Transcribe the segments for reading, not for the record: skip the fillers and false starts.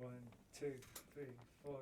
One, two, three, four.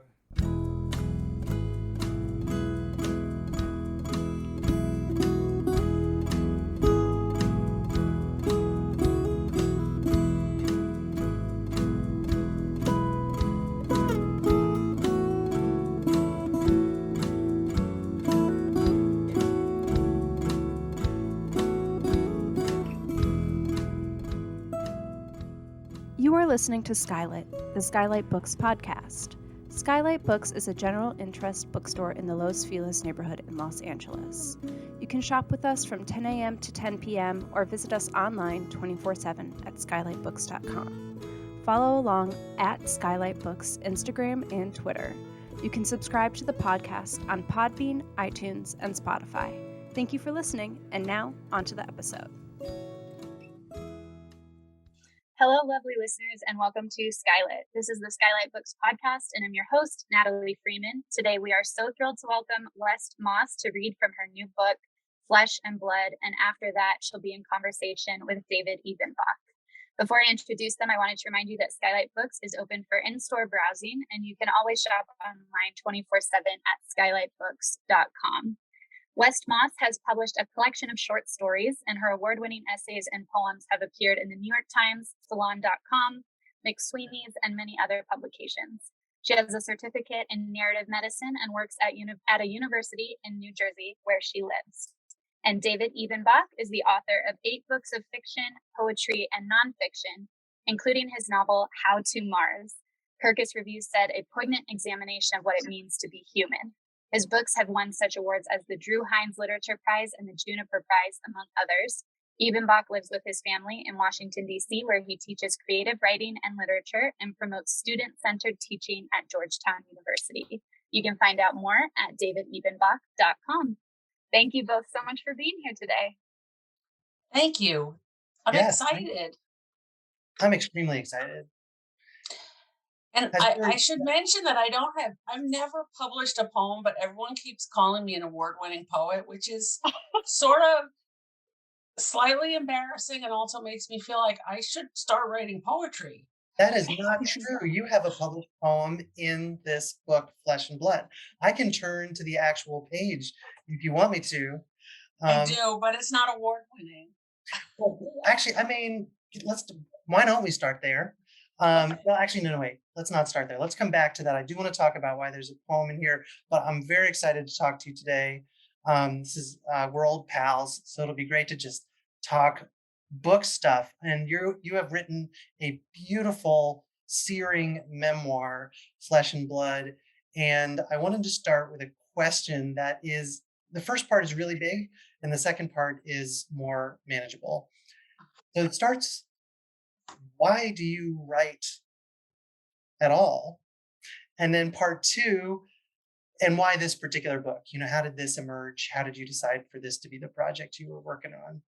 You are listening to SKYLIT, the SKYLIT Books podcast. SKYLIT Books is a general interest bookstore in the Los Feliz neighborhood in Los Angeles. You can shop with us from 10 a.m. to 10 p.m. or visit us online 24/7 at skylitbooks.com. Follow along at SKYLIT Books Instagram and Twitter. You can subscribe to the podcast on Podbean, iTunes, and Spotify. Thank you for listening, and now on to the episode. Hello, lovely listeners, and welcome to SKYLIT. This is the SKYLIT Books podcast, and I'm your host, Natalie Freeman. Today, we are so thrilled to welcome West Moss to read from her new book, Flesh and Blood, and after that, she'll be in conversation with David Ebenbach. Before I introduce them, I wanted to remind you that SKYLIT Books is open for in-store browsing, and you can always shop online 24/7 at skylitbooks.com. West Moss has published a collection of short stories, and her award-winning essays and poems have appeared in the New York Times, Salon.com, McSweeney's, and many other publications. She has a certificate in narrative medicine and works at a university in New Jersey, where she lives. And David Ebenbach is the author of 8 books of fiction, poetry, and nonfiction, including his novel, How to Mars. Kirkus Reviews said, a poignant examination of what it means to be human. His books have won such awards as the Drew Hines Literature Prize and the Juniper Prize, among others. Ebenbach lives with his family in Washington, D.C., where he teaches creative writing and literature and promotes student-centered teaching at Georgetown University. You can find out more at davidebenbach.com. Thank you both so much for being here today. Thank you. I'm excited. I'm extremely excited. And I should mention that I've never published a poem, but everyone keeps calling me an award-winning poet, which is sort of slightly embarrassing and also makes me feel like I should start writing poetry. That is not true. You have a published poem in this book, Flesh and Blood. I can turn to the actual page if you want me to. I do, but it's not award-winning. Well, actually, I mean, why don't we start there? Well, actually, no, wait. Let's not start there. Let's come back to that. I do want to talk about why there's a poem in here, but I'm very excited to talk to you today. We're old pals, so it'll be great to just talk book stuff. And you have written a beautiful, searing memoir, Flesh and Blood. And I wanted to start with a question that is, the first part is really big, and the second part is more manageable. So it starts, why do you write at all? And then part 2, and why this particular book? How did this emerge? How did you decide for this to be the project you were working on?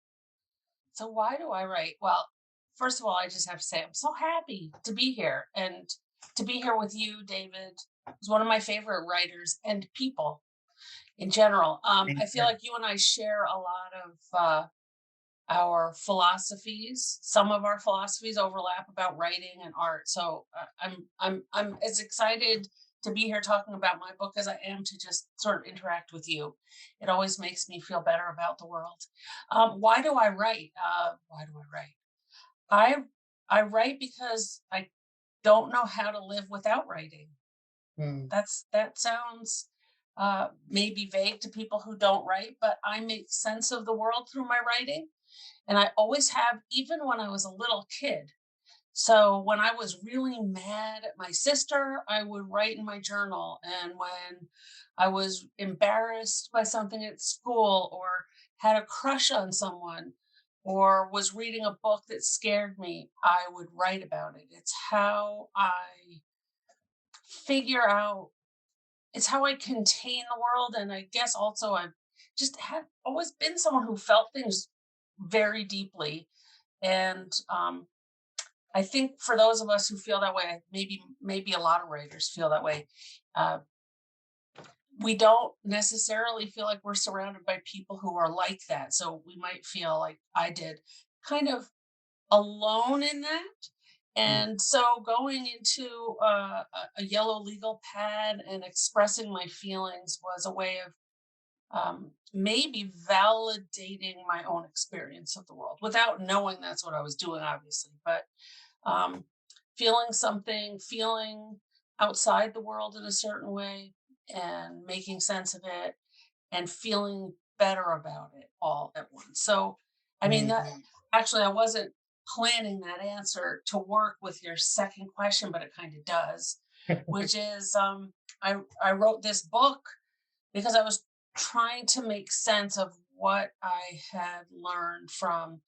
So why do I write? Well, first of all, I just have to say I'm so happy to be here and to be here with you, David. Who's one of my favorite writers and people in general. I feel like you and I share a lot of our philosophies. Some of our philosophies overlap about writing and art. So I'm as excited to be here talking about my book as I am to just sort of interact with you. It always makes me feel better about the world. Why do I write? I write because I don't know how to live without writing. That sounds maybe vague to people who don't write, but I make sense of the world through my writing. And I always have, even when I was a little kid. So when I was really mad at my sister, I would write in my journal. And when I was embarrassed by something at school or had a crush on someone or was reading a book that scared me, I would write about it. It's how I figure out, it's how I contain the world. And I guess also I've just always been someone who felt things very deeply. And I think for those of us who feel that way, maybe a lot of writers feel that way. We don't necessarily feel like we're surrounded by people who are like that. So we might feel like I did, kind of alone in that. And so going into a yellow legal pad and expressing my feelings was a way of maybe validating my own experience of the world without knowing that's what I was doing, obviously. But um, feeling something, feeling outside the world in a certain way and making sense of it and feeling better about it all at once. So, I mean, that actually, I wasn't planning that answer to work with your second question, but it kind of does, which is I wrote this book because I was trying to make sense of what I had learned from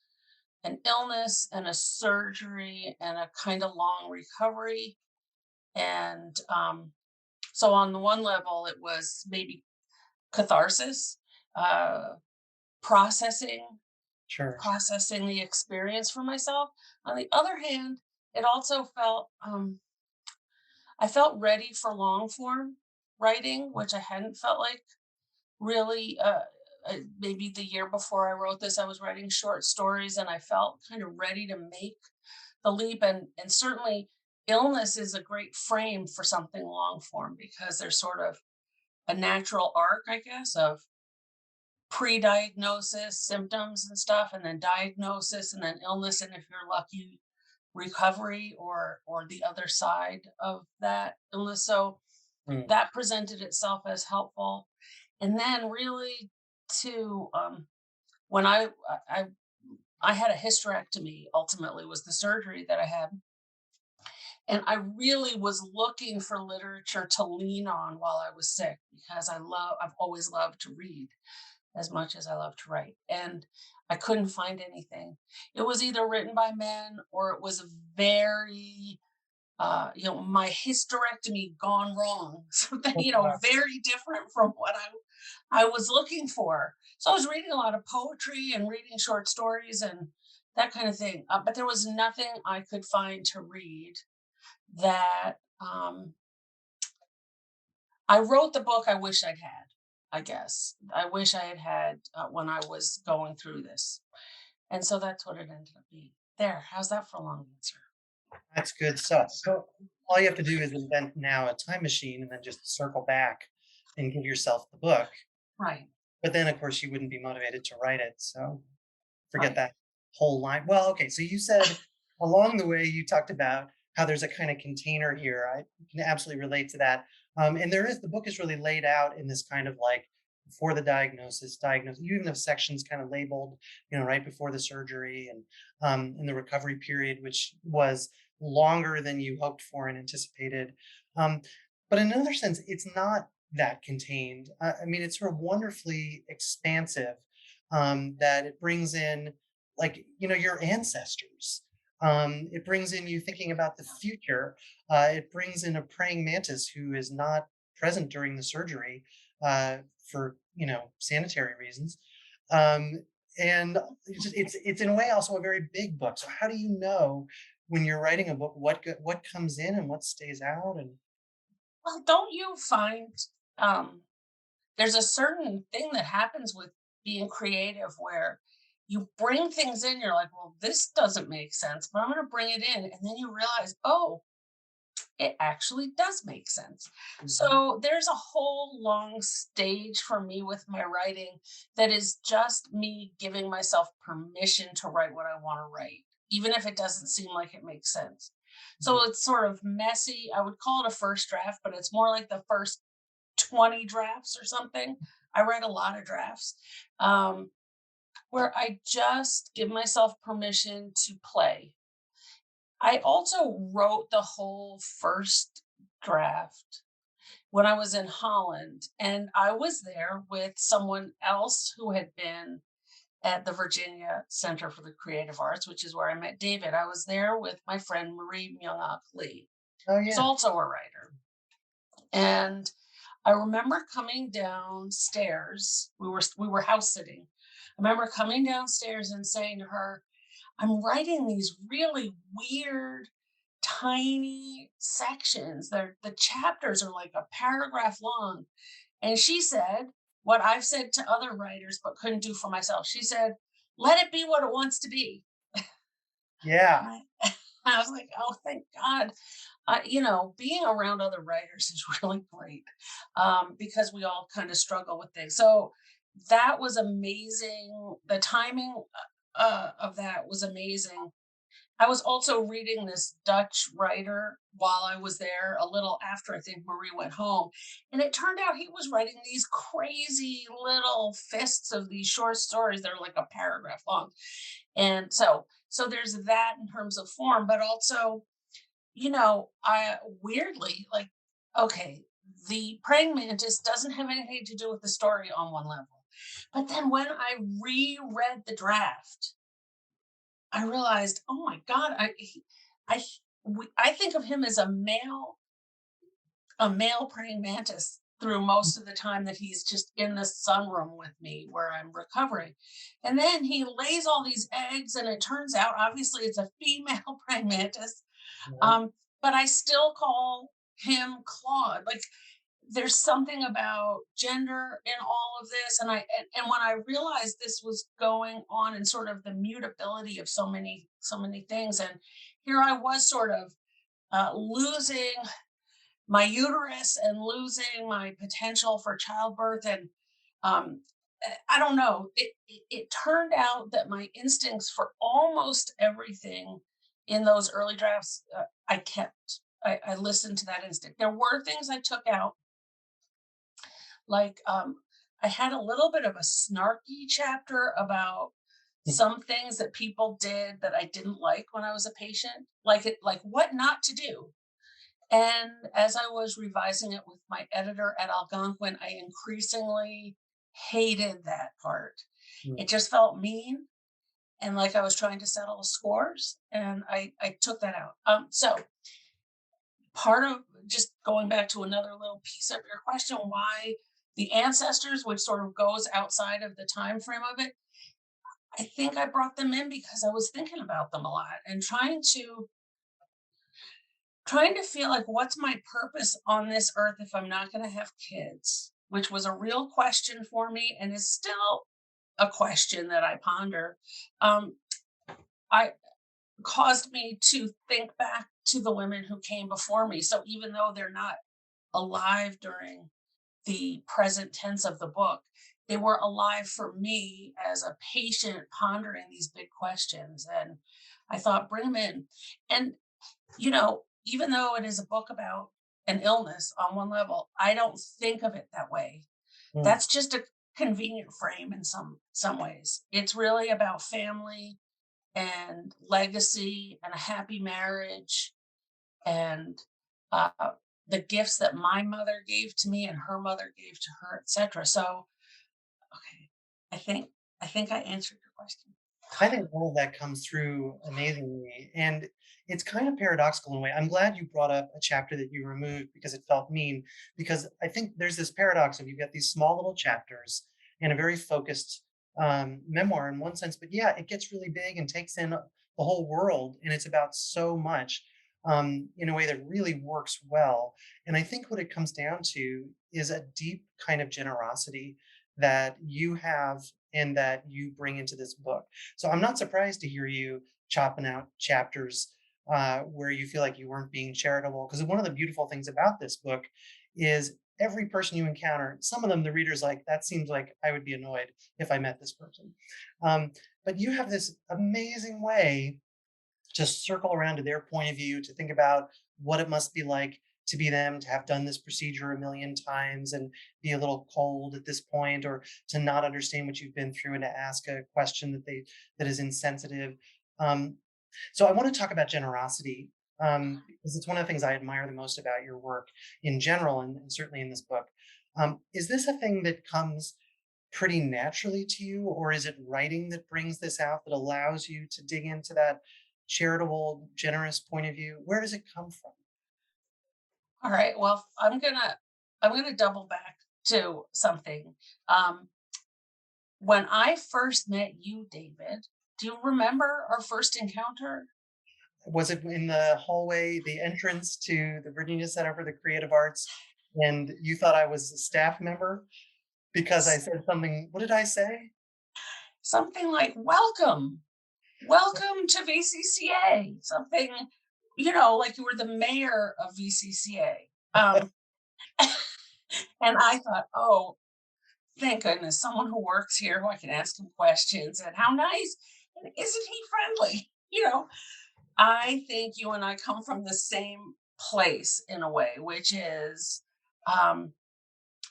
an illness and a surgery and a kind of long recovery. And so, on the one level, it was maybe catharsis, uh, processing, Sure. processing the experience for myself. On the other hand, it also felt I felt ready for long form writing, which I hadn't felt like really. Maybe the year before I wrote this, I was writing short stories, and I felt kind of ready to make the leap. And certainly, illness is a great frame for something long form because there's sort of a natural arc, I guess, of pre-diagnosis, symptoms and stuff, and then diagnosis, and then illness, and if you're lucky, recovery or the other side of that illness. So Mm. that presented itself as helpful. And then really to when I I had a hysterectomy, ultimately was the surgery that I had. And I really was looking for literature to lean on while I was sick because I've always loved to read as much as I love to write. And I couldn't find anything. It was either written by men or it was very, my hysterectomy gone wrong. Something, Oh, wow. very different from what I was looking for. So I was reading a lot of poetry and reading short stories and that kind of thing. But there was nothing I could find to read that I wrote the book I wish I'd had, I guess. I wish I had had when I was going through this. And so that's what it ended up being. There, how's that for a long answer? That's good stuff. So all you have to do is invent now a time machine and then just circle back and give yourself the book. Right, But then, of course, you wouldn't be motivated to write it. So forget right. that whole line. Well, okay. So you said along the way, you talked about how there's a kind of container here. I can absolutely relate to that. And the book is really laid out in this kind of like before the diagnosis. You even have sections kind of labeled, right before the surgery and in the recovery period, which was longer than you hoped for and anticipated. Um, but in another sense, it's not that contained. I mean, it's sort of wonderfully expansive that it brings in like your ancestors. It brings in you thinking about the future. It brings in a praying mantis who is not present during the surgery for sanitary reasons. um, and it's in a way also a very big book. So how do you know when you're writing a book what comes in and what stays out? And Well, don't you find um, there's a certain thing that happens with being creative where you bring things in, you're like, well, this doesn't make sense, but I'm going to bring it in. And then you realize, oh, it actually does make sense. Mhm. So there's a whole long stage for me with my writing that is just me giving myself permission to write what I want to write, even if it doesn't seem like it makes sense. So it's sort of messy. I would call it a first draft, but it's more like the first 20 drafts or something. I write a lot of drafts um, where I just give myself permission to play. I also wrote the whole first draft when I was in Holland, and I was there with someone else who had been at the Virginia Center for the Creative Arts, which is where I met David. I was there with my friend Marie Myung-Ok Lee, Oh who's yeah. also a writer. And I remember coming downstairs. We were house sitting. I remember coming downstairs and saying to her, I'm writing these really weird, tiny sections. The chapters are like a paragraph long. And she said, what I've said to other writers but couldn't do for myself. She said, let it be what it wants to be. Yeah. Right. I was like, oh, thank God. Being around other writers is really great, because we all kind of struggle with things. So that was amazing. The timing of that was amazing. I was also reading this Dutch writer while I was there, a little after I think Marie went home. And it turned out he was writing these crazy little fists of these short stories that are like a paragraph long. And so there's that in terms of form, but also, I weirdly like, okay, the praying mantis doesn't have anything to do with the story on one level. But then when I reread the draft, I realized, oh my God, I think of him as a male praying mantis through most of the time that he's just in the sunroom with me where I'm recovering. And then he lays all these eggs, and it turns out obviously it's a female praying mantis. Yeah. But I still call him Claude. Like there's something about gender in all of this. And when I realized this was going on and sort of the mutability of so many things, and here I was sort of losing my uterus and losing my potential for childbirth. And I don't know, it turned out that my instincts for almost everything in those early drafts, I kept. I listened to that instinct. There were things I took out, like I had a little bit of a snarky chapter about some things that people did that I didn't like when I was a patient, like what not to do. And as I was revising it with my editor at Algonquin, I increasingly hated that part. Mm. It just felt mean and like I was trying to settle the scores, and I took that out. So part of, just going back to another little piece of your question, why the ancestors, which sort of goes outside of the time frame of it, I think I brought them in because I was thinking about them a lot and trying to feel like, what's my purpose on this earth if I'm not going to have kids, which was a real question for me and is still a question that I ponder. I caused me to think back to the women who came before me. So even though they're not alive during the present tense of the book, they were alive for me as a patient pondering these big questions. And I thought, bring them in. And, even though it is a book about an illness on one level, I don't think of it that way. Mm. That's just a convenient frame in some ways. It's really about family and legacy and a happy marriage and uh, the gifts that my mother gave to me and her mother gave to her, etc. So, okay, I think I answered your question. I think all of that comes through amazingly. And it's kind of paradoxical in a way. I'm glad you brought up a chapter that you removed because it felt mean, because I think there's this paradox of you've got these small little chapters and a very focused memoir in one sense, but yeah, it gets really big and takes in the whole world. And it's about so much in a way that really works well. And I think what it comes down to is a deep kind of generosity that you have and that you bring into this book. So I'm not surprised to hear you chopping out chapters where you feel like you weren't being charitable. Because one of the beautiful things about this book is every person you encounter, some of them the reader's like, that seems like I would be annoyed if I met this person. But you have this amazing way to circle around to their point of view, to think about what it must be like to be them, to have done this procedure a million times and be a little cold at this point, or to not understand what you've been through and to ask a question that is insensitive. Um, so I want to talk about generosity because it's one of the things I admire the most about your work in general, and certainly in this book. Is this a thing that comes pretty naturally to you, or is it writing that brings this out, that allows you to dig into that charitable, generous point of view? Where does it come from? All right. Well, I'm gonna double back to something. Um, when I first met you, David, do you remember our first encounter? Was it in the hallway, the entrance to the Virginia Center for the Creative Arts, and you thought I was a staff member because I said something? What did I say? Something like "Welcome." welcome to VCCA, something, like you were the mayor of VCCA. And I thought, oh, thank goodness, someone who works here who I can ask him questions, and how nice, and isn't he friendly? I think you and I come from the same place in a way, which is um,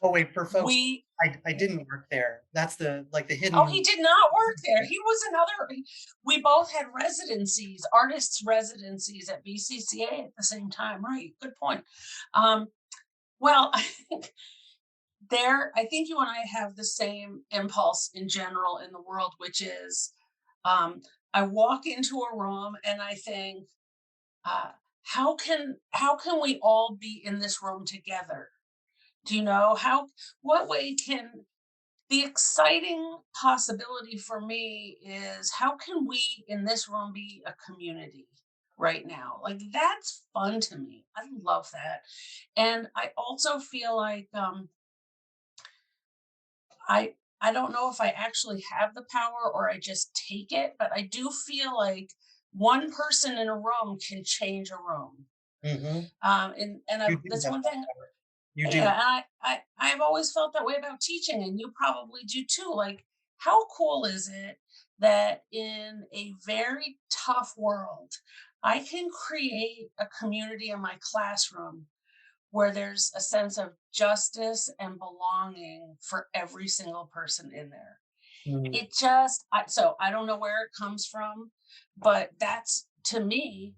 Oh, wait, for folks, we. I didn't work there. That's the Oh, hidden. he did not work there. He was another. We both had residencies, artists' residencies at BCCA at the same time. Right. Good point. Well, I think you and I have the same impulse in general in the world, which is I walk into a room and I think, uh, how can we all be in this room together? Do you know what way can the exciting possibility for me is how can we in this room be a community right now? Like that's fun to me. I love that. And I also feel like I I don't know if I actually have the power or I just take it, but I do feel like one person in a room can change a room. Mm-hmm. And You do that's have one that thing. power. You Yeah, do. and I've always felt that way about teaching, and you probably do too. Like, how cool is it that in a very tough world, I can create a community in my classroom where there's a sense of justice and belonging for every single person in there. Mm. It just, so I don't know where it comes from, but that's to me,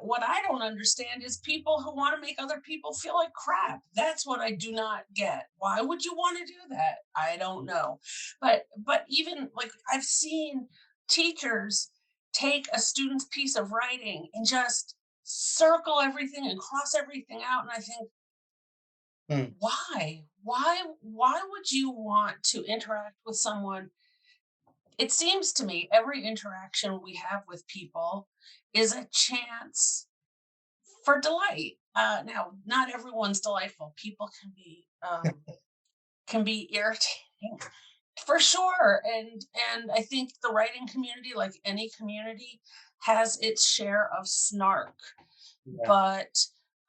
what I don't understand is people who want to make other people feel like crap. That's what I do not get. Why would you want to do that? I don't know. But even like I've seen teachers take a student's piece of writing and just circle everything and cross everything out, and I think, Mm. why would you want to interact with someone? It seems to me every interaction we have with people is a chance for delight. Now, not everyone's delightful. People can be irritating for sure, and I think the writing community, like any community, has its share of snark. Yeah. But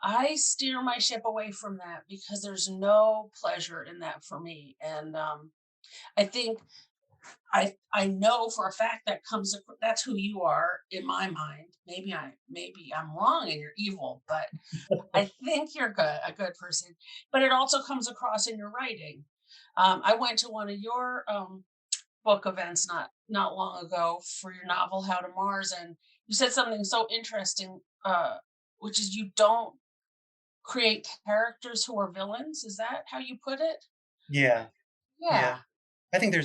I steer my ship away from that because there's no pleasure in that for me, and I think I know for a fact that's who you are in my mind. Maybe I'm wrong and you're evil, but I think you're a good person. But it also comes across in your writing. I went to one of your book events not long ago for your novel How to Mars, and you said something so interesting, which is you don't create characters who are villains. Is that how you put it? Yeah. Yeah. Yeah. I think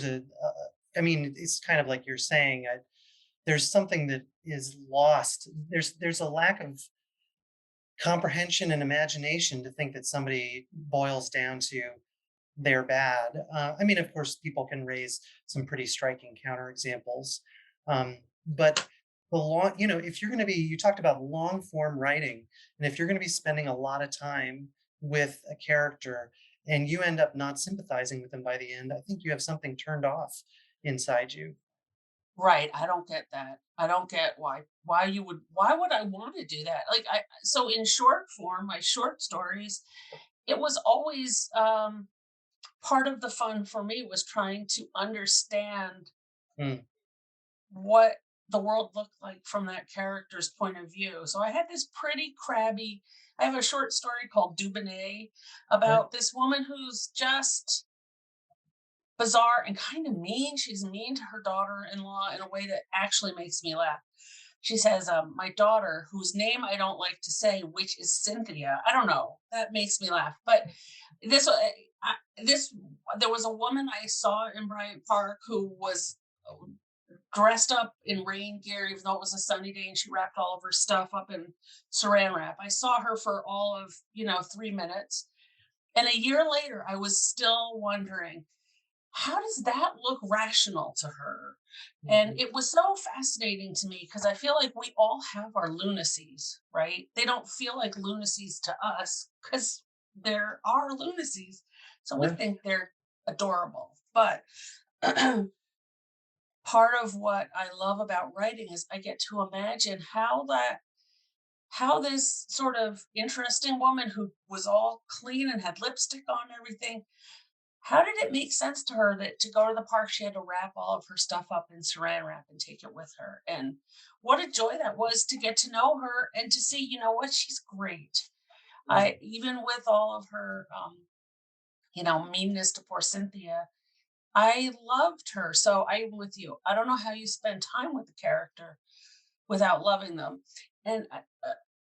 I mean, it's kind of like you're saying, there's something that is lost. There's a lack of comprehension and imagination to think that somebody boils down to they're bad. I mean, of course, people can raise some pretty striking counterexamples, but if you're going to be, you talked about long form writing, and if you're going to be spending a lot of time with a character and you end up not sympathizing with them by the end, I think you have something turned off inside you. Right. I don't get that. I don't get why would I want to do that? Like so in short form, my short stories, it was always part of the fun for me was trying to understand Mm. what the world looked like from that character's point of view. So I had this pretty crabby, I have a short story called Dubonnet Yeah. about this woman who's just bizarre and kind of mean. She's mean to her daughter-in-law in a way that actually makes me laugh. She says, my daughter, whose name I don't like to say, which is Cynthia. I don't know. That makes me laugh. But this, this, there was a woman I saw in Bryant Park who was dressed up in rain gear, even though it was a sunny day, and she wrapped all of her stuff up in saran wrap. I saw her for all of, 3 minutes. And a year later, I was still wondering, how does that look rational to her? And Mhm. it was so fascinating to me because I feel like we all have our lunacies, right? They don't feel like lunacies to us because there are lunacies. So we Yeah. think they're adorable. But part of what I love about writing is I get to imagine how this sort of interesting woman who was all clean and had lipstick on and everything, how did it make sense to her that to go to the park, she had to wrap all of her stuff up in saran wrap and take it with her? And what a joy that was to get to know her and to see, you know what, she's great. I, even with all of her, meanness to poor Cynthia, I loved her. So I'm with you. I don't know how you spend time with the character without loving them. And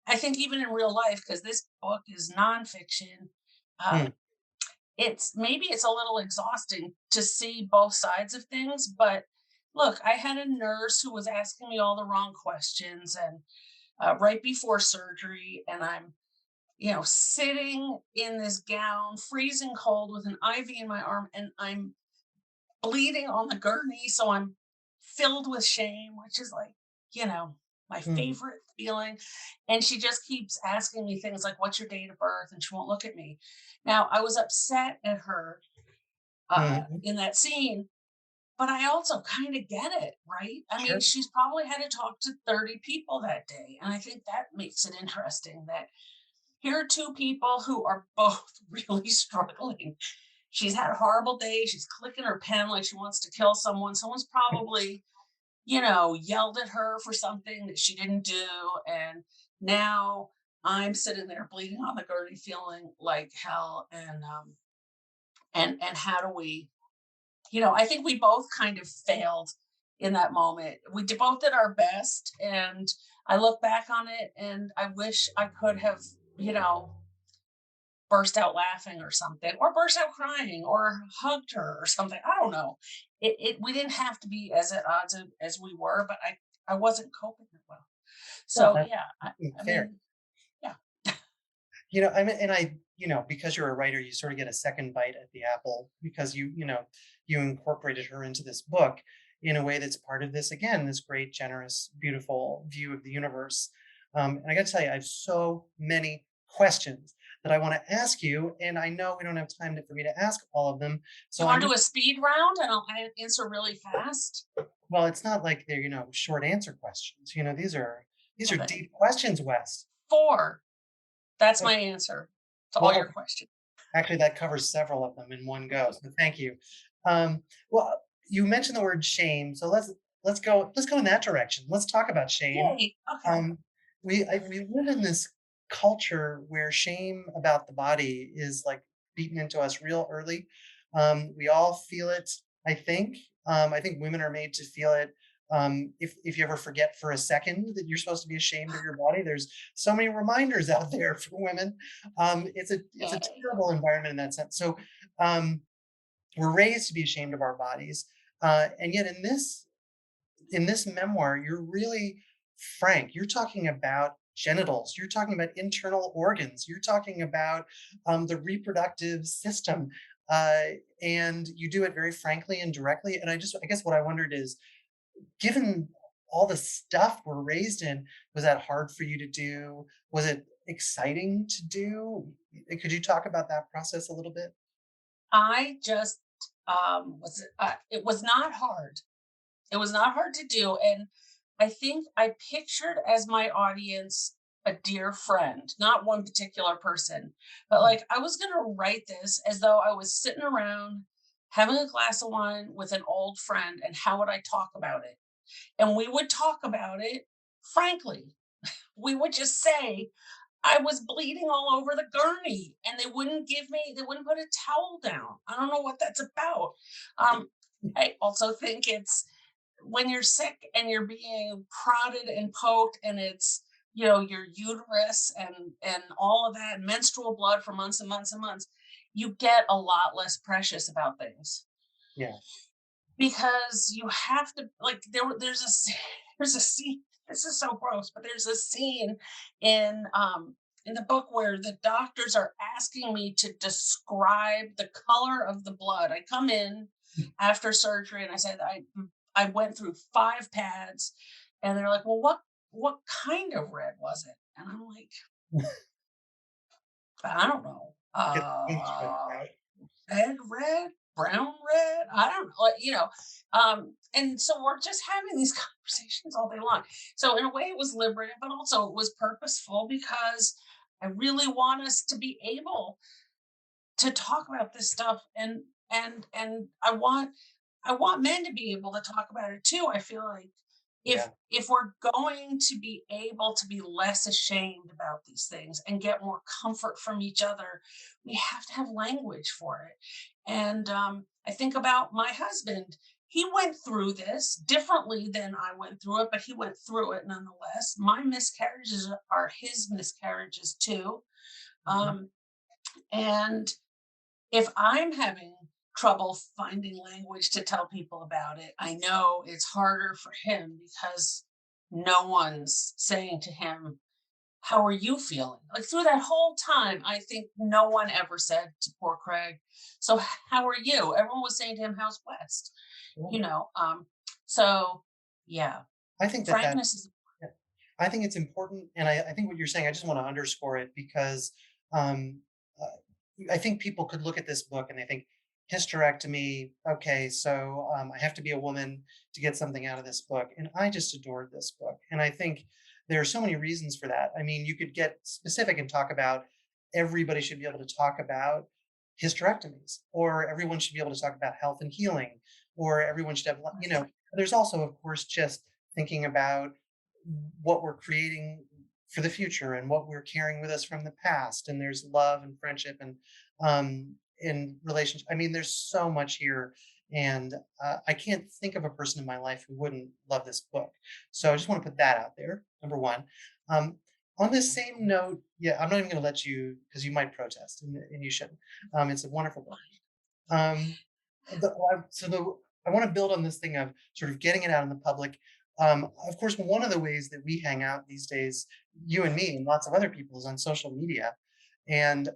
I think even in real life, because this book is nonfiction, Hmm. it's a little exhausting to see both sides of things. But look, I had a nurse who was asking me all the wrong questions, and right before surgery, and I'm sitting in this gown, freezing cold with an IV in my arm, and I'm bleeding on the gurney. So I'm filled with shame, which is like, my Hmm. favorite feeling. And she just keeps asking me things like, what's your date of birth? And she won't look at me. Now, I was upset at her Hmm. in that scene, but I also kind of get it, right? I mean, Sure. she's probably had to talk to 30 people that day. And I think that makes it interesting that here are two people who are both really struggling. She's had a horrible day. She's clicking her pen like she wants to kill someone. Someone's probably, yelled at her for something that she didn't do. And now I'm sitting there bleeding on the gurney, feeling like hell. And how do we, I think we both kind of failed in that moment. We both did our best. And I look back on it and I wish I could have, you know, burst out laughing or something, or burst out crying, or hugged her or something. I don't know. We didn't have to be as at odds as we were, but I wasn't coping that well. Well, So that's yeah, I fair. mean, yeah. I mean, and because you're a writer, you sort of get a second bite at the apple because you incorporated her into this book in a way that's part of this, again, this great, generous, beautiful view of the universe. And I got to tell you, I have so many questions that I want to ask you, and I know we don't have time for me to ask all of them. Do you So want I'm to just, do a speed round and I'll answer really fast? well, it's not like they're, short answer questions. These are Okay. deep questions, Wes. 4. That's Oh, my answer to all well, your questions. actually, that covers several of them in one go. So thank you. Well, you mentioned the word shame, so let's go in that direction. Let's talk about shame. Yay. Okay. Um, we live in this culture where shame about the body is like beaten into us real early. We all feel it, I think. I think women are made to feel it. If you ever forget for a second that you're supposed to be ashamed of your body, there's so many reminders out there for women. It's a Yay. terrible environment in that sense. So we're raised to be ashamed of our bodies, and yet in this memoir, you're really frank. You're talking about genitals. You're talking about internal organs. You're talking about the reproductive system, uh, and you do it very frankly and directly. And I guess what I wondered is, given all the stuff we're raised in, was that hard for you to do? Was it exciting to do? Could you talk about that process a little bit? I just it was not hard. It was not hard to do. And I think I pictured as my audience a dear friend, not one particular person, but like I was going to write this as though I was sitting around having a glass of wine with an old friend. And how would I talk about it? And we would talk about it frankly. We would just say, I was bleeding all over the gurney and they wouldn't put a towel down. I don't know what that's about. Um, I also think it's when you're sick and you're being prodded and poked and it's your uterus and all of that menstrual blood for months and months and months, you get a lot less precious about things Yeah. because you have to like there's a scene. This is so gross, but there's a scene in the book where the doctors are asking me to describe the color of the blood. I come in after surgery and I said I went through 5 pads, and they're like, well, what kind of red was it? And I'm like, I don't know. Get the right. Egg red, brown, red, I don't know, and so we're just having these conversations all day long. So in a way it was liberating, but also it was purposeful because I really want us to be able to talk about this stuff, and I want men to be able to talk about it too. I feel like Yeah. if we're going to be able to be less ashamed about these things and get more comfort from each other, we have to have language for it. And I think about my husband. He went through this differently than I went through it, but he went through it nonetheless. My miscarriages are his miscarriages too. Mhm. And if I'm having trouble finding language to tell people about it, I know it's harder for him because no one's saying to him, how are you feeling? Like through that whole time, I think no one ever said to poor Craig, so how are you? Everyone was saying to him, how's West? You Yeah. know, so yeah, I think that frankness is yeah, I think it's important, and I think what you're saying, I just want to underscore it because um, I think people could look at this book and they think hysterectomy. Okay, so I have to be a woman to get something out of this book, and I just adored this book, and I think there are so many reasons for that. I mean, you could get specific and talk about everybody should be able to talk about hysterectomies, or everyone should be able to talk about health and healing, or everyone should have, There's also, of course, just thinking about what we're creating for the future and what we're carrying with us from the past. And there's love and friendship and in relationship. I mean, there's so much here. And I can't think of a person in my life who wouldn't love this book. So I just want to put that out there, number one. Um, on this same note, yeah, I'm not even going to let you because you might protest and you shouldn't. It's a wonderful book. Um, I want to build on this thing of sort of getting it out in the public. Of course, one of the ways that we hang out these days, you and me and lots of other people, is on social media. And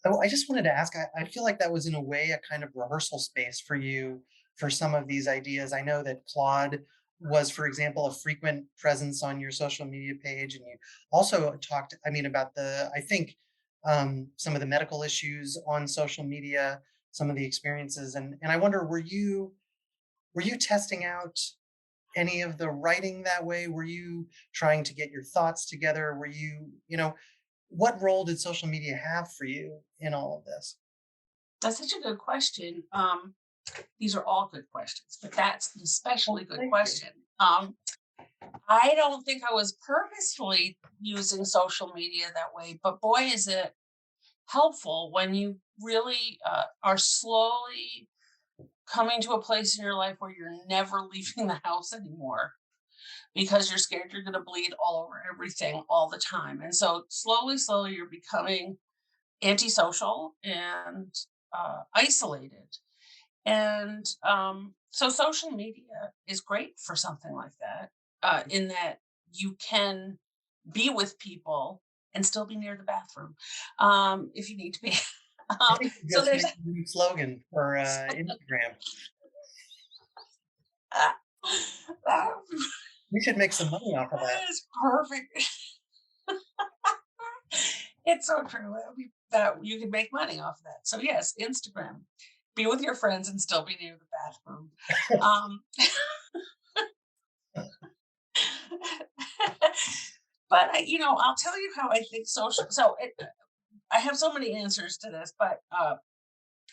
I just wanted to ask, I feel like that was in a way a kind of rehearsal space for you for some of these ideas. I know that Claude was, for example, a frequent presence on your social media page. And you also talked, I mean, about I think, some of the medical issues on social media, some of the experiences. And I wonder, were you testing out any of the writing that way? Were you trying to get your thoughts together? Were what role did social media have for you in all of this? that's such a good question. These are all good questions, but that's an especially good Thank you. question. I don't think I was purposefully using social media that way, but boy, is it helpful when you really are slowly coming to a place in your life where you're never leaving the house anymore because you're scared you're going to bleed all over everything all the time. And so slowly, you're becoming antisocial and isolated. And so social media is great for something like that, in that you can be with people and still be near the bathroom if you need to be. I think you So just there's made a new slogan for Instagram. that We should make some money off of that. is perfect. It's so true that you can make money off of that. So yes, Instagram. Be with your friends and still be near the bathroom. Um, but I'll tell you how I think social. I have so many answers to this, but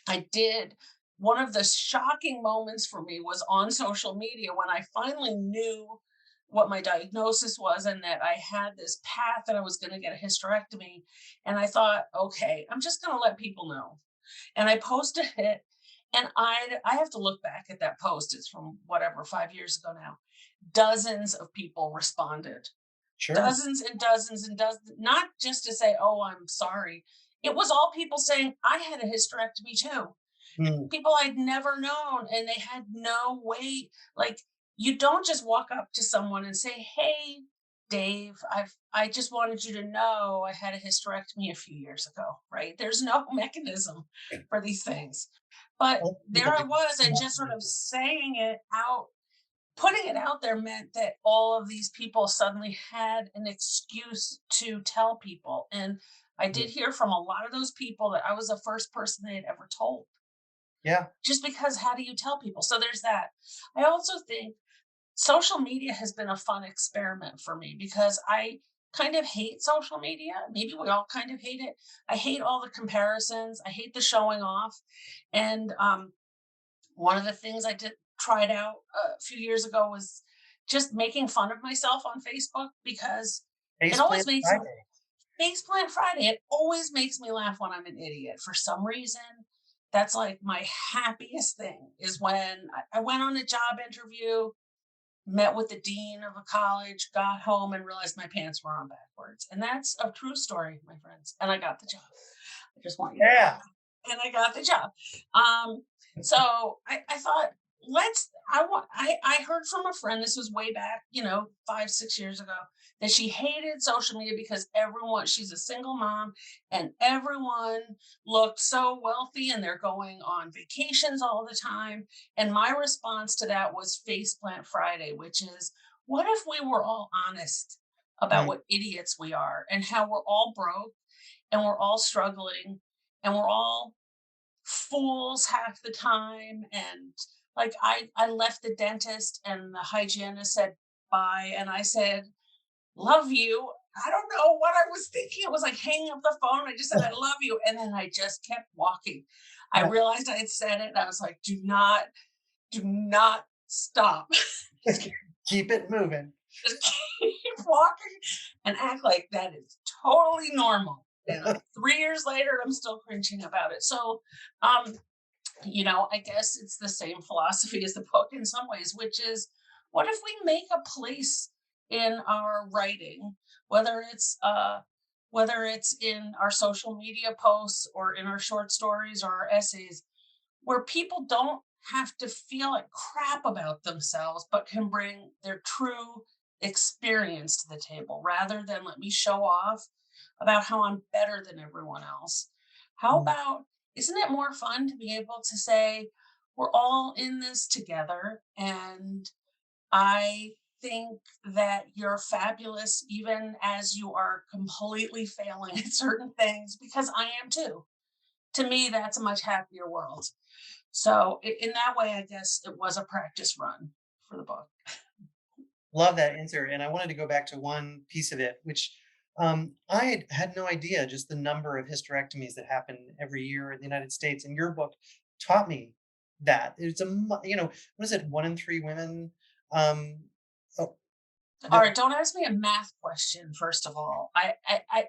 I did. One of the shocking moments for me was on social media when I finally knew what my diagnosis was and that I had this path that I was going to get a hysterectomy. And I thought, okay, I'm just going to let people know. And I posted it, and I have to look back at that post. It's from whatever 5 years ago now. Dozens of people responded, Sure. dozens and dozens and dozens, not just to say, oh, I'm sorry. It was all people saying, I had a hysterectomy too. Hmm. People I'd never known, and they had no way. Like, you don't just walk up to someone and say, hey, Dave, I just wanted you to know I had a hysterectomy a few years ago, right? There's no mechanism for these things. But Other there people I do. was, and just sort of saying it out, putting it out there meant that all of these people suddenly had an excuse to tell people. And I did hear from a lot of those people that I was the first person they had ever told. Yeah. Just because how do you tell people? So there's that. I also think social media has been a fun experiment for me because I kind of hate social media. Maybe we all kind of hate it. I hate all the comparisons. I hate the showing off. And one of the things I tried out a few years ago was just making fun of myself on Facebook because it Face always plant makes me Friday. Faceplant Friday. It always makes me laugh when I'm an idiot. For some reason, that's like my happiest thing is when I went on a job interview, met with the dean of a college, got home and realized my pants were on backwards. And that's a true story, my friends. And I got the job. I just want you to know. Yeah. And I got the job. So I thought, I heard from a friend, this was way back, 5-6 years ago, that she hated social media because she's a single mom and everyone looked so wealthy and they're going on vacations all the time. And my response to that was Faceplant Friday, which is, what if we were all honest about what idiots we are and how we're all broke and we're all struggling and we're all fools half the time. And like I left the dentist and the hygienist said bye and I said love you. I don't know what I was thinking. It was like hanging up the phone. I just said I love you and then I just kept walking. I realized I had said it and I was like, do not stop. Keep it moving. Just keep walking and act like that is totally normal. And 3 years later, I'm still cringing about it. So, I guess it's the same philosophy as the book in some ways, which is, what if we make a place in our writing, whether it's in our social media posts or in our short stories or our essays, where people don't have to feel like crap about themselves, but can bring their true experience to the table rather than let me show off about how I'm better than everyone else. How about, isn't it more fun to be able to say, we're all in this together and I think that you're fabulous even as you are completely failing at certain things because I am too. To me, that's a much happier world. So in that way, I guess it was a practice run for the book. Love that answer. And I wanted to go back to one piece of it, which I had no idea just the number of hysterectomies that happen every year in the United States. And your book taught me that. It's what is it? 1 in 3 women. Oh, All right, don't ask me a math question, first of all. I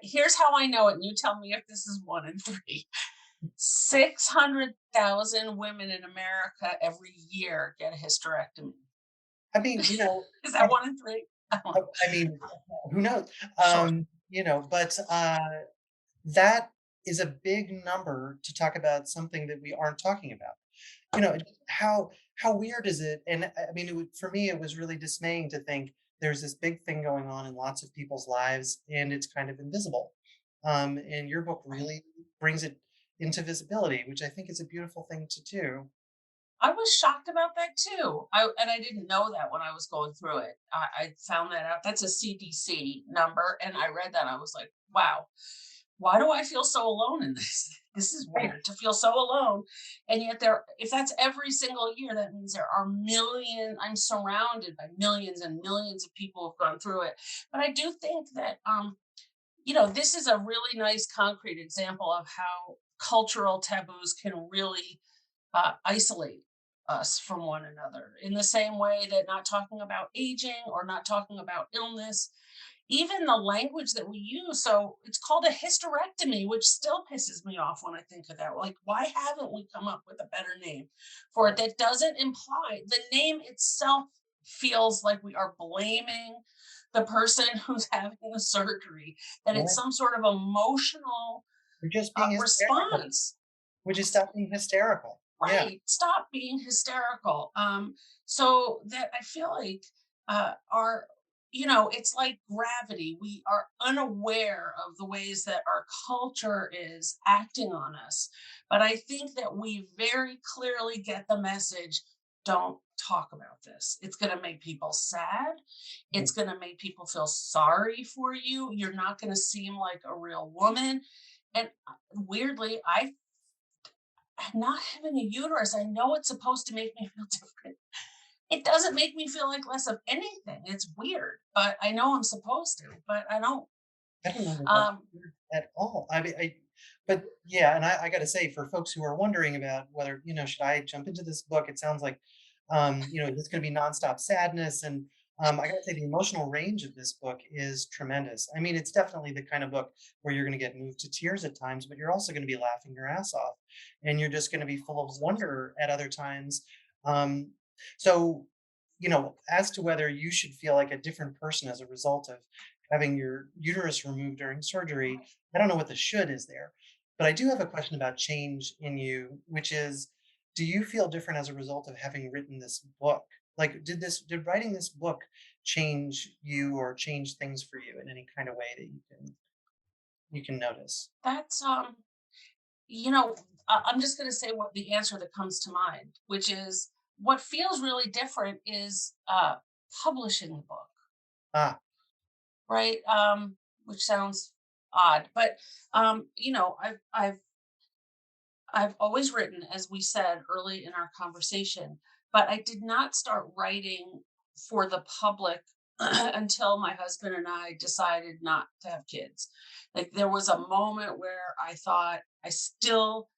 here's how I know it, and you tell me if this is 1 in 3. 600,000 women in America every year get a hysterectomy. I mean, is that 1 in 3? I mean, who knows? Sure. But that is a big number to talk about something that we aren't talking about. How weird is it? And I mean, for me, it was really dismaying to think there's this big thing going on in lots of people's lives, and it's kind of invisible. And your book really brings it into visibility, which I think is a beautiful thing to do. I was shocked about that too. I didn't know that when I was going through it. I found that out. That's a CDC number, and I read that. I was like, wow, why do I feel so alone in this? This is weird to feel so alone. And yet if that's every single year, that means there are I'm surrounded by millions and millions of people who've gone through it. But I do think that, this is a really nice concrete example of how cultural taboos can really isolate us from one another, in the same way that not talking about aging or not talking about illness, even the language that we use. So it's called a hysterectomy, which still pisses me off when I think of that. Like, why haven't we come up with a better name for it that doesn't imply, the name itself feels like we are blaming the person who's having the surgery, that it's some sort of emotional We're just being hysterical. response. We just stop being hysterical. Right. Yeah. Stop being hysterical. So that I feel like it's like gravity. We are unaware of the ways that our culture is acting on us. But I think that we very clearly get the message, don't talk about this. It's going to make people sad. It's going to make people feel sorry for you. You're not going to seem like a real woman. And weirdly, not having a uterus, I know it's supposed to make me feel different. It doesn't make me feel like less of anything. It's weird, but I know I'm supposed to, but I don't. I don't know that that's Um, weird at all. I mean, but yeah, and I got to say, for folks who are wondering about whether, should I jump into this book? It sounds like, it's going to be nonstop sadness. And I got to say, the emotional range of this book is tremendous. I mean, it's definitely the kind of book where you're going to get moved to tears at times, but you're also going to be laughing your ass off. And you're just going to be full of wonder at other times. Um, so, as to whether you should feel like a different person as a result of having your uterus removed during surgery, I don't know what the should is there. But I do have a question about change in you, which is, do you feel different as a result of having written this book? Like, did writing this book change you or change things for you in any kind of way that you can notice? that's you know, I'm just going to say what the answer that comes to mind, which is what feels really different is publishing the book, Ah, right? Which sounds odd, but I've always written, as we said early in our conversation, but I did not start writing for the public until my husband and I decided not to have kids. Like there was a moment where I thought I still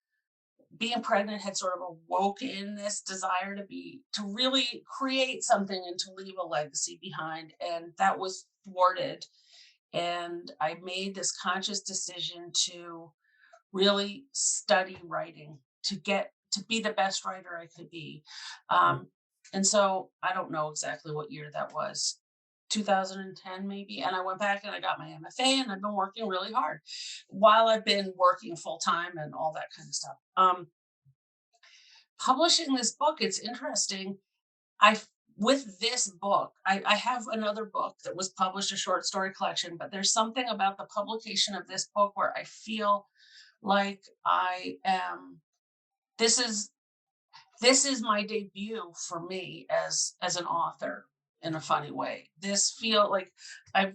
being pregnant had sort of awoken this desire to really create something and to leave a legacy behind, and that was thwarted. And I made this conscious decision to really study writing to be the best writer I could be. mm, um, and so I don't know exactly what year that was, 2010 maybe, and I went back and I got my MFA, and I've been working really hard while I've been working full time and all that kind of stuff. Publishing this book, it's interesting. I With this book, I have another book that was published, a short story collection, but there's something about the publication of this book where I feel like I am this is this is my debut for me as an author in a funny way. This feel like I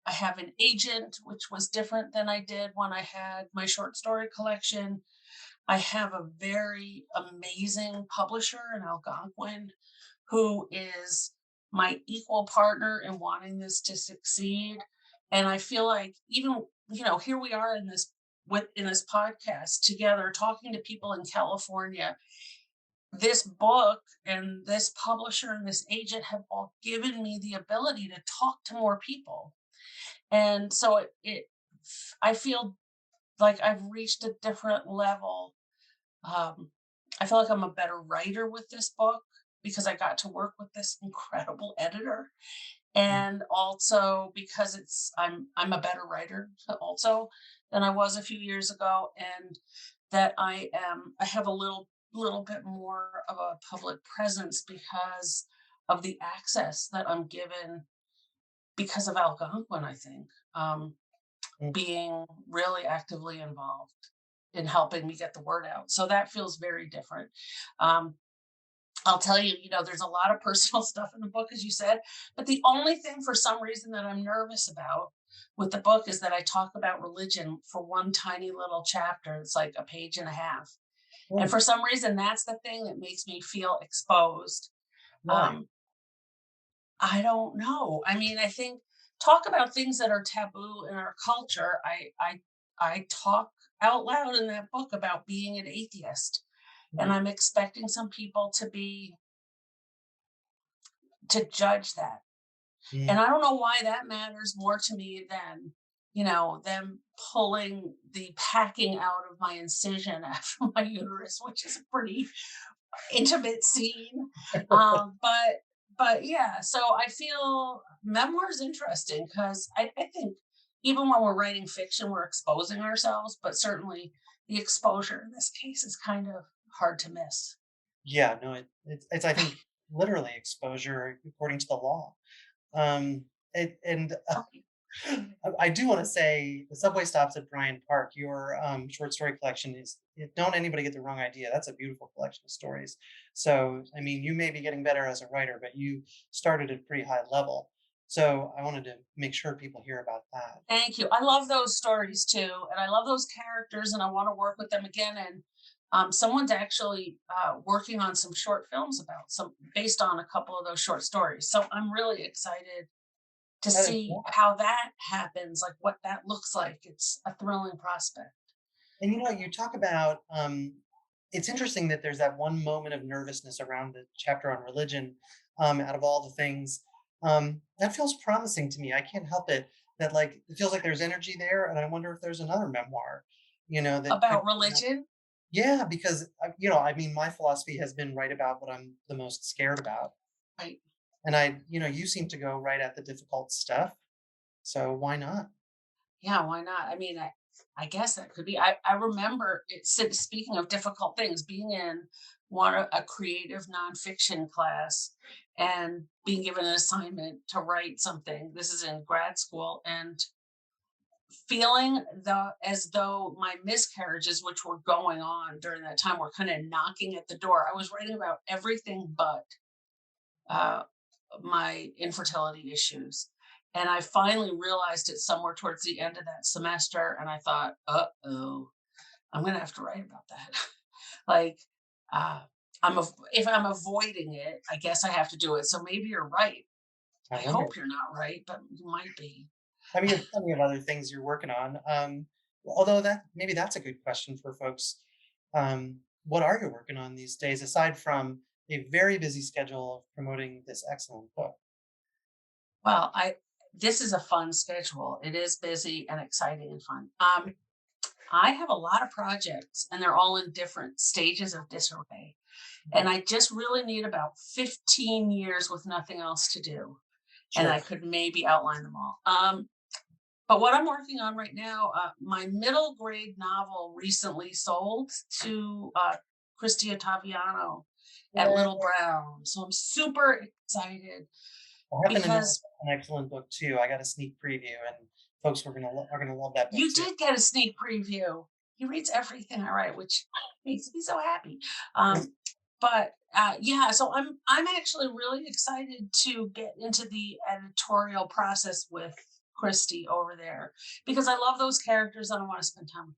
have an agent, which was different than I did when I had my short story collection. I have a very amazing publisher in Algonquin who is my equal partner in wanting this to succeed. And I feel like even, here we are in this podcast together, talking to people in California. This book and this publisher and this agent have all given me the ability to talk to more people. And so I feel like I've reached a different level. I feel like I'm a better writer with this book because I got to work with this incredible editor, mm, and also because I'm a better writer also than I was a few years ago, and that I have a little bit more of a public presence because of the access that I'm given because of Algonquin, I think. mm. Being really actively involved in helping me get the word out. So that feels very different. Um, I'll tell you, there's a lot of personal stuff in the book, as you said, but the only thing for some reason that I'm nervous about with the book is that I talk about religion for one tiny little chapter. It's like a page and a half. And Oh, for some reason, that's the thing that makes me feel exposed. why? Um, I don't know. I mean, I think talk about things that are taboo in our culture. I talk out loud in that book about being an atheist, and Mm, I'm expecting some people to judge that. And mm. I don't know why that matters more to me than, them pulling the packing out of my incision after my uterus, which is a pretty intimate scene. But yeah, so I feel memoir is interesting because I think even when we're writing fiction, we're exposing ourselves, but certainly the exposure in this case is kind of hard to miss. Yeah, no, it's I think literally exposure according to the law. Um, and I do want to say the subway stops at Bryant Park. Your short story collection don't anybody get the wrong idea. That's a beautiful collection of stories. So, I mean, you may be getting better as a writer, but you started at a pretty high level. So I wanted to make sure people hear about that. Thank you. I love those stories too, and I love those characters, and I want to work with them again. And Someone's actually working on some short films based on a couple of those short stories. So I'm really excited to see how that happens, like what that looks like. It's a thrilling prospect. And you talk about, it's interesting that there's that one moment of nervousness around the chapter on religion, out of all the things. That feels promising to me. I can't help it. That like it feels like there's energy there, and I wonder if there's another memoir, that About religion. Yeah, because I mean, my philosophy has been write about what I'm the most scared about, Right. and you seem to go right at the difficult stuff. So why not? Yeah, why not? I mean, I guess that could be. I remember speaking of difficult things, being in a creative nonfiction class and being given an assignment to write something. This is in grad school, and feeling as though my miscarriages, which were going on during that time, were kind of knocking at the door. I was writing about everything but uh, my infertility issues. And I finally realized it somewhere towards the end of that semester. And I thought, uh-oh, I'm going to have to write about that. like, uh, if I'm avoiding it, I guess I have to do it. So maybe you're right. I hope you're not right, but you might be. I mean, you have plenty of other things you're working on. Although maybe that's a good question for folks. What are you working on these days, aside from a very busy schedule of promoting this excellent book? Well, this is a fun schedule. It is busy and exciting and fun. I have a lot of projects, and they're all in different stages of disarray. And I just really need about 15 years with nothing else to do. Sure. And I could maybe outline them all. But what I'm working on right now, my middle grade novel recently sold to Christy Ottaviano at Little Brown. So I'm super excited. I happen to know it's an excellent book too. I got a sneak preview, and folks are gonna love that book. You did get a sneak preview. He reads everything I write, which makes me so happy. But yeah, so I'm actually really excited to get into the editorial process with Christy over there, because I love those characters and I want to spend time with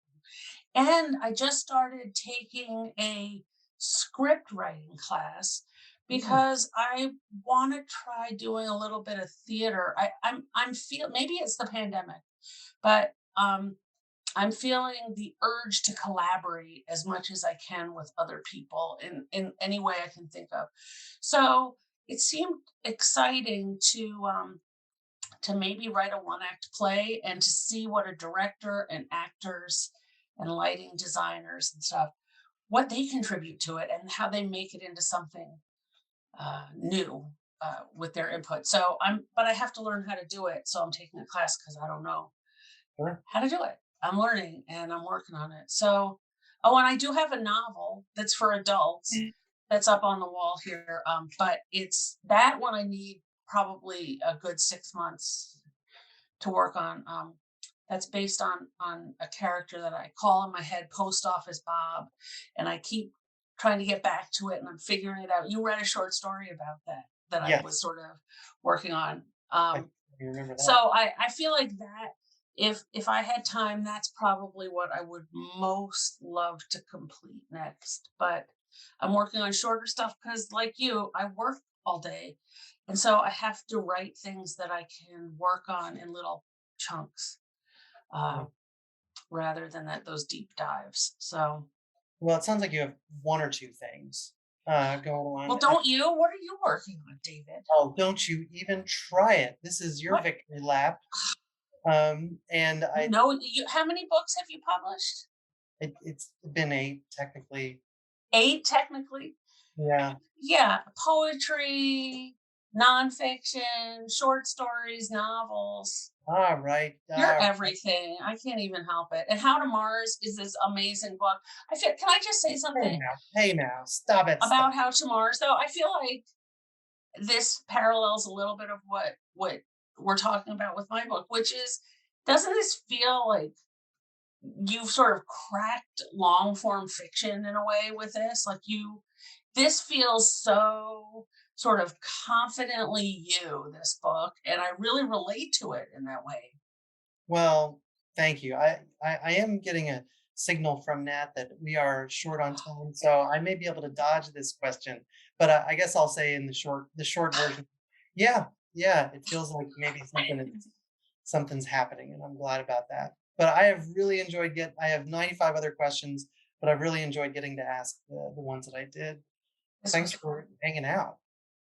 them. And I just started taking a script writing class because I want to try doing a little bit of theater. I'm maybe it's the pandemic, but I'm feeling the urge to collaborate as much as I can with other people in any way I can think of. So it seemed exciting to maybe write a one-act play and to see what a director and actors and lighting designers and stuff, what they contribute to it and how they make it into something new with their input. So but I have to learn how to do it. So I'm taking a class because I don't know how to do it. I'm learning and I'm working on it. So, and I do have a novel that's for adults that's up on the wall here. But it's that one I need probably a good 6 months to work on. That's based on a character that I call in my head Post Office Bob, and I keep trying to get back to it, and I'm figuring it out. You read a short story about that Yes. I was sort of working on. I remember that. So I feel like that if I had time, that's probably what I would most love to complete next. But I'm working on shorter stuff because, like you, I work all day. And so I have to write things that I can work on in little chunks rather than those deep dives. So. Well, it sounds like you have one or two things going on. Well, don't you? What are you working on, David? Oh, don't you even try it. This is your victory lap. And I know how many books have you published? It's been 8 technically. 8 technically? Yeah. Yeah. Poetry, nonfiction, short stories, novels. All right. You're everything. I can't even help it. And How to Mars is this amazing book. Can I just say something? Hey now, stop it. About How to Mars, though. I feel like this parallels a little bit of what we're talking about with my book, which is, doesn't this feel like you've sort of cracked long form fiction in a way with this? Like this feels so sort of confidently this book, and I really relate to it in that way. Well, thank you. I am getting signal from Nat that we are short on time, so I may be able to dodge this question. But I guess I'll say in the short version, yeah, it feels like maybe something's happening, and I'm glad about that. But I have really enjoyed I have 95 other questions, but I've really enjoyed getting to ask the ones that I did. Thanks for hanging out.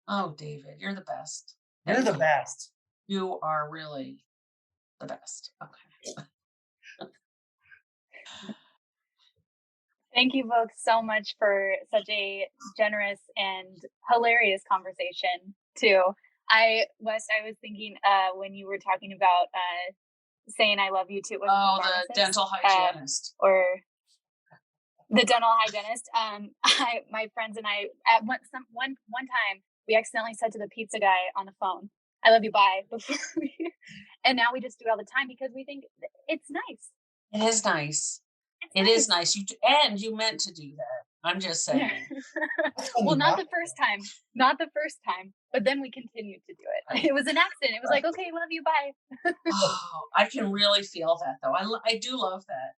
Oh, David, you're the best. You're the best. You are really the best. Okay. Thank you both so much for such a generous and hilarious conversation too. Wes, I was thinking when you were talking about saying I love you too. The dental hygienist. Or the dental hygienist. My friends and I at one time we accidentally said to the pizza guy on the phone, "I love you, bye," before and now we just do it all the time because we think it's nice. It is nice. It is nice. You meant to do that. I'm just saying. Yeah. Well, not the first time, but then we continued to do it. It was an accident. It was like, okay, love you, bye. Oh, I can really feel that though. I do love that.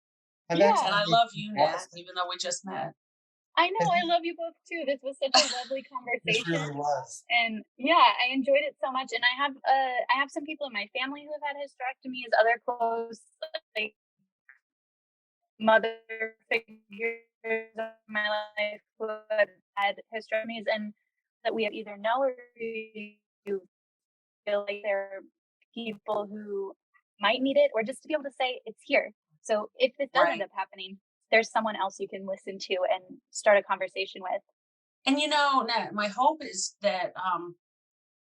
And I love you, Nat, even though we just met. I know. I love you both too. This was such a lovely conversation. This really was. And yeah, I enjoyed it so much. And I have some people in my family who have had hysterectomies, other close like mother figures in my life who have had hysterectomies, and that we have either know or you feel like there are people who might need it, or just to be able to say it's here. So if this does end up happening, there's someone else you can listen to and start a conversation with. And Nat, my hope is that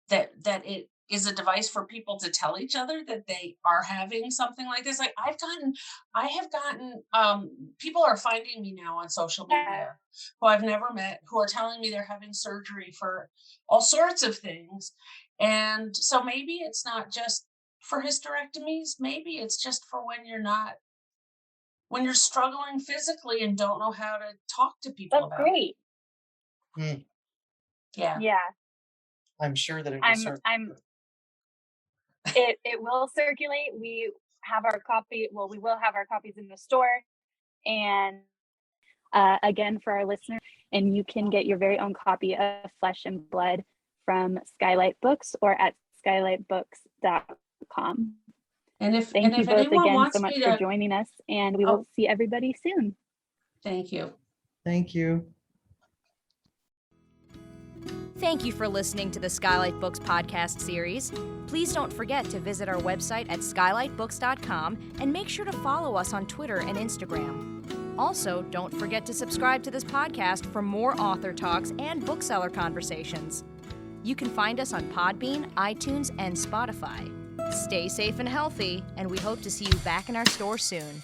that it is a device for people to tell each other that they are having something like this. Like I have gotten people are finding me now on social media who I've never met, who are telling me they're having surgery for all sorts of things. And so maybe it's not just for hysterectomies, maybe it's just for when you're struggling physically and don't know how to talk to people about it. That's great. Yeah. I'm sure that it will circulate. It will circulate. We have our copy. Well, we will have our copies in the store. And again, for our listeners, and you can get your very own copy of Flesh and Blood from SKYLIT Books or at skylitbooks.com. Thank you both again so much for joining us, and we will see everybody soon. Thank you. Thank you. Thank you for listening to the SKYLIT Books podcast series. Please don't forget to visit our website at skylitbooks.com and make sure to follow us on Twitter and Instagram. Also, don't forget to subscribe to this podcast for more author talks and bookseller conversations. You can find us on Podbean, iTunes, and Spotify. Stay safe and healthy, and we hope to see you back in our store soon.